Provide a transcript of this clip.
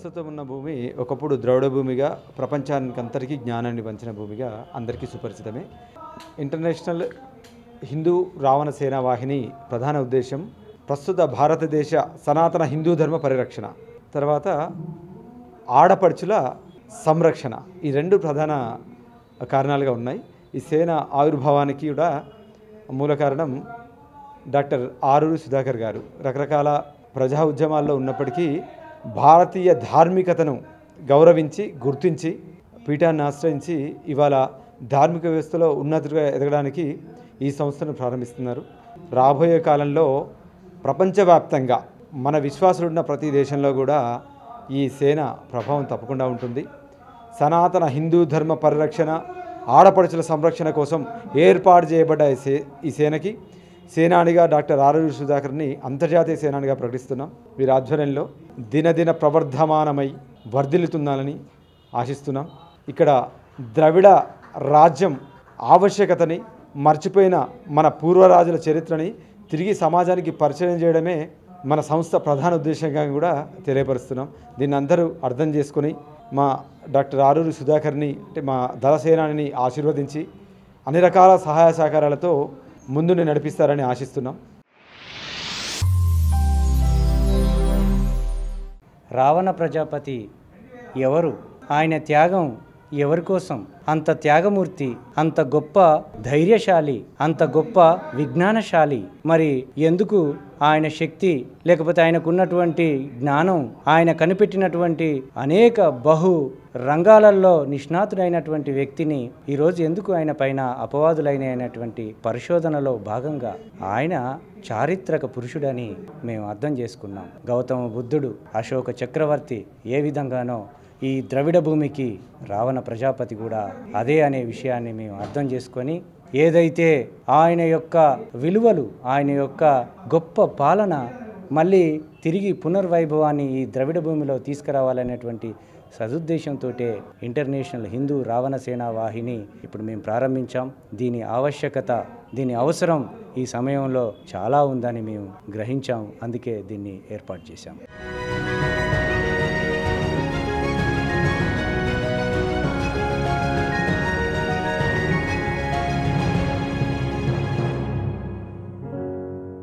ప్రస్తుతం ఉన్న భూమి ఒకప్పుడు ద్రవిడ భూమిగా ప్రపంచానికంతటికీ జ్ఞానాన్ని పంచిన భూమిగా అందరికీ సుపరిచితమే. ఇంటర్నేషనల్ హిందూ రావణ సేనా వాహిని ప్రధాన ఉద్దేశం ప్రస్తుత భారతదేశ సనాతన హిందూ ధర్మ పరిరక్షణ, తర్వాత ఆడపడుచుల సంరక్షణ, ఈ రెండు ప్రధాన కారణాలుగా ఉన్నాయి. ఈ సేన ఆవిర్భావానికి కూడా మూల కారణం డాక్టర్ ఆరూరి సుధాకర్ గారు. రకరకాల ప్రజా ఉద్యమాల్లో ఉన్నప్పటికీ భారతీయ ధార్మికతను గౌరవించి గుర్తించి పీఠాన్ని ఆశ్రయించి ఇవాళ ధార్మిక వ్యవస్థలో ఉన్నతిగా ఎదగడానికి ఈ సంస్థను ప్రారంభిస్తున్నారు. రాబోయే కాలంలో ప్రపంచవ్యాప్తంగా మన విశ్వాసులున్న ప్రతి దేశంలో కూడా ఈ సేన ప్రభావం తప్పకుండా ఉంటుంది. సనాతన హిందూ ధర్మ పరిరక్షణ, ఆడపడుచుల సంరక్షణ కోసం ఏర్పాటు చేయబడ్డ ఈ సేనకి సేనానిగా డాక్టర్ ఆరూరి సుధాకర్ని అంతర్జాతీయ సేనానిగా ప్రకటిస్తున్నాం. వీరి ఆధ్వర్యంలో దినదిన ప్రవర్ధమానమై వర్ధిల్లుతుందని ఆశిస్తున్నాం. ఇక్కడ ద్రవిడ రాజ్యం ఆవశ్యకతని, మర్చిపోయిన మన పూర్వరాజుల చరిత్రని తిరిగి సమాజానికి పరిచయం చేయడమే మన సంస్థ ప్రధాన ఉద్దేశంగా కూడా తెలియపరుస్తున్నాం. దీన్ని అందరూ అర్థం చేసుకొని మా డాక్టర్ ఆరూరి సుధాకర్ని అంటే మా దళ సేనాని ఆశీర్వదించి అన్ని రకాల సహాయ సహకారాలతో ముందుని నడిపిస్తారని ఆశిస్తున్నాం. రావణ ప్రజాపతి ఎవరు? ఆయన త్యాగం ఎవరి కోసం? అంత త్యాగమూర్తి, అంత గొప్ప ధైర్యశాలి, అంత గొప్ప విజ్ఞానశాలి, మరి ఎందుకు ఆయన శక్తి లేకపోతే ఆయనకున్నటువంటి జ్ఞానం, ఆయన కనిపెట్టినటువంటి అనేక బహు రంగాలలో నిష్ణాతుడైనటువంటి వ్యక్తిని ఈరోజు ఎందుకు ఆయన పైన అపవాదులైనటువంటి పరిశోధనలో భాగంగా ఆయన చారిత్రక పురుషుడని మేము అర్థం చేసుకున్నాం. గౌతమ బుద్ధుడు, అశోక చక్రవర్తి ఏ విధంగానో ఈ ద్రవిడ భూమికి రావణ ప్రజాపతి కూడా అదే అనే విషయాన్ని మేము అర్థం చేసుకొని ఏదైతే ఆయన యొక్క విలువలు, ఆయన యొక్క గొప్ప పాలన మళ్ళీ తిరిగి పునర్వైభవాన్ని ఈ ద్రవిడ భూమిలో తీసుకురావాలనేటువంటి సదుద్దేశంతో ఇంటర్నేషనల్ హిందూ రావణ సేనా వాహిని ఇప్పుడు మేము ప్రారంభించాం. దీని ఆవశ్యకత, దీని అవసరం ఈ సమయంలో చాలా ఉందని మేము గ్రహించాం. అందుకే దీన్ని ఏర్పాటు చేశాం.